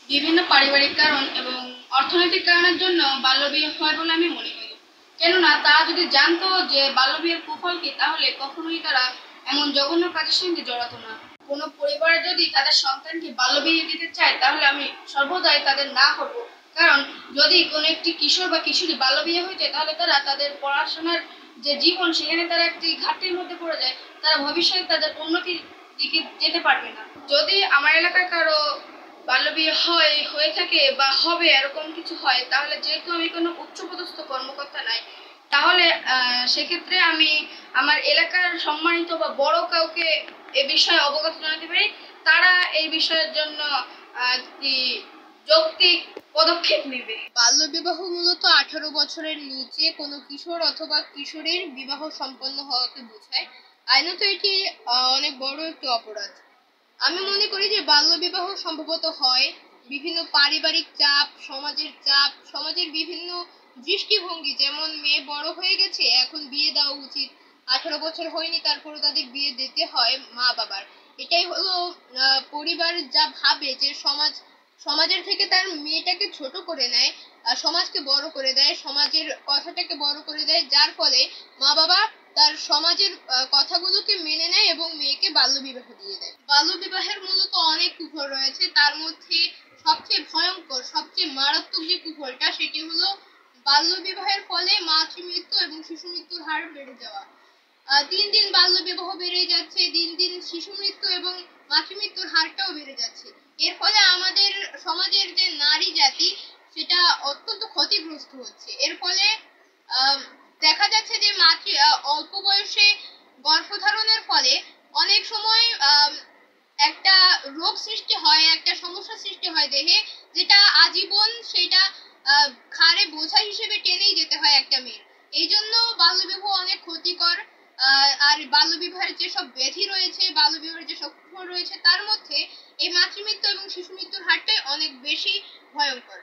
বিভিন্ন পারিবারিক কারণ এবং অর্থনৈতিক কারণের জন্য বাল্যবিয়ে হয় বলে আমি মনে করি। কেননা তারা যদি জানতো যে বাল্যবিয়ের কুফল কি, তাহলে কখনোই তারা এমন জঘন্য কাজের সঙ্গে জড়াতো না। কোনো পরিবারে যদি তাদের সন্তানকে বাল্যবিয়ে দিতে চায়, তাহলে আমি সর্বদাই তাদের না করব। কারণ যদি কোনো একটি কিশোর বা কিশোরী বাল্যবিয়ে হয়ে যায়, তাহলে তারা তাদের পড়াশোনার যে জীবন, সেখানে তারা একটি ঘাটতির মধ্যে পড়ে যায়। তারা ভবিষ্যতে তাদের উন্নতির দিকে যেতে পারবে না। যদি আমার এলাকায় কারো বাল্যবিয়ে হয়ে থাকে বা হবে এরকম কিছু হয়, তাহলে যেহেতু আমি কোনো উচ্চপদস্থ কর্মকর্তা নাই, তাহলে সেক্ষেত্রে আমি আমার এলাকার সম্মানিত বা বড় কাউকে এ বিষয়ে অবগত জানাতে পারি। তারা এই বিষয়ের জন্য কি যৌক্তিক পদক্ষেপ নেবে। বাল্যবিবাহ মূলত 18 বছরের নিচে কোনো কিশোর অথবা কিশোরীর বিবাহ সম্পন্ন হওয়াকে বোঝায়। আইনত এটি অনেক বড় একটি অপরাধ। আমি মনে করি যে বাল্যবিবাহ সম্ভবত হয় বিভিন্ন পারিবারিক চাপ, সমাজের বিভিন্ন দৃষ্টিভঙ্গি, যেমন মেয়ে বড় হয়ে গেছে এখন বিয়ে দেওয়া উচিত, 18 বছর হয়নি তারপরে তাদের বিয়ে দিতে হয় মা বাবার। এটাই হলো পরিবার যা ভাবে যে সমাজের থেকে তার মেয়েটাকে ছোট করে নেয়, সমাজকে বড় করে দেয়, সমাজের কথাটাকে বড় করে দেয়, যার ফলে মা বাবা তার সমাজের কথাগুলোকে মেনে নেয় এবং মেয়েকে বাল্যবিবাহ দিয়ে দেয়। বাল্যবিবাহের মূলত অনেক কুফল রয়েছে, তার মধ্যে সবচেয়ে ভয়ঙ্কর, সবচেয়ে মারাত্মক যে কুফলটা, সেটি হলো বাল্যবিবাহের ফলে মাতৃমৃত্যু এবং শিশু মৃত্যুর হার বেড়ে যাওয়া। দিন দিন বাল্যবিবাহ বেড়ে যাচ্ছে, দিন দিন শিশু মৃত্যু এবং মাতৃমৃত্যুর হারটাও বেড়ে যাচ্ছে। এর ফলে আমাদের সমাজের যে নারী জাতি, সেটা অত্যন্ত ক্ষতিগ্রস্ত হচ্ছে। এর ফলে আহ, দেখা যাচ্ছে যে অল্প বয়সে গর্ভধারণের ফলে অনেক সময় একটা রোগ সৃষ্টি হয়, একটা সমস্যা সৃষ্টি হয় দেহে, যেটা আজীবন সেটা ঘাড়ে বোঝা হিসেবে টেনেই যেতে হয় একটা মেয়ের। এই জন্য বাল্যবিবাহ অনেক ক্ষতিকর। আর বাল্যবিবাহের যেসব ব্যাধি রয়েছে, বাল্যবিবাহের যেসব কুফল রয়েছে, তার মধ্যে এই মাতৃমৃত্যু এবং শিশু মৃত্যুর হারটাই অনেক বেশি ভয়ঙ্কর।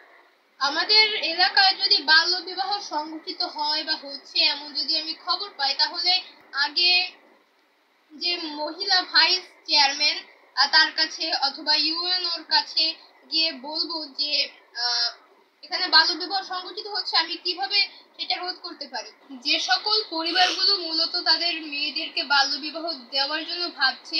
আমাদের এলাকায় যদি বাল্য বিবাহ সংঘটিত হয় বা হচ্ছে এমন যদি আমি খবর পাই, তাহলে আগে যে মহিলা ভাইস চেয়ারম্যান, তার কাছে অথবা ইউএনওর কাছে গিয়ে বলবো যে আহ, এখানে বাল্য বিবাহ সংঘটিত হচ্ছে, আমি কিভাবে সেটা রোধ করতে পারি। যে সকল পরিবারগুলো মূলত তাদের মেয়েদেরকে বাল্য বিবাহ দেওয়ার জন্য ভাবছে,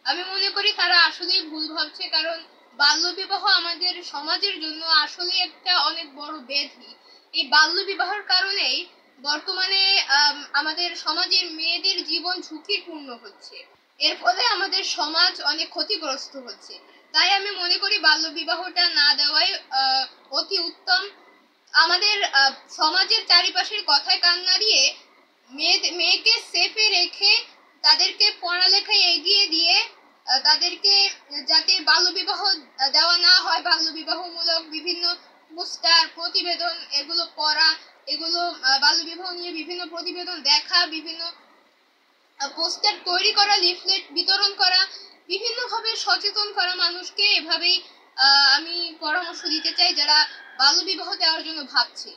আমি মনে করি তারা আসলেই ভুল ভাবছে। কারণ বাল্য বিবাহ আমাদের সমাজের জন্য আসলে একটা অনেক বড় ব্যাধি। এই বাল্য বিবাহের কারণেই বর্তমানে আমাদের সমাজের মেয়েদের জীবন ঝুঁকিপূর্ণ হচ্ছে। এর ফলে আমাদের সমাজ অনেক ক্ষতিগ্রস্ত হচ্ছে। তাই আমি মনে করি বাল্য বিবাহটা না দেওয়াই অতি উত্তম। আমাদের সমাজের চারিপাশের কথায় কান না দিয়ে মেয়েকে সেফে রেখে তাদেরকে পড়ালেখায় এগিয়ে দিয়ে তাদেরকে যাতে বাল্যবিবাহ দেওয়া না হয়, বাল্যবিবাহমূলক বিভিন্ন পোস্টার, প্রতিবেদন এগুলো পড়া, এগুলো বাল্যবিবাহ নিয়ে বিভিন্ন প্রতিবেদন দেখা, বিভিন্ন পোস্টার তৈরি করা, লিফলেট বিতরণ করা, বিভিন্নভাবে সচেতন করা মানুষকে। এভাবেই আমি পরামর্শ দিতে চাই যারা বাল্যবিবাহ দেওয়ার জন্য ভাবছে।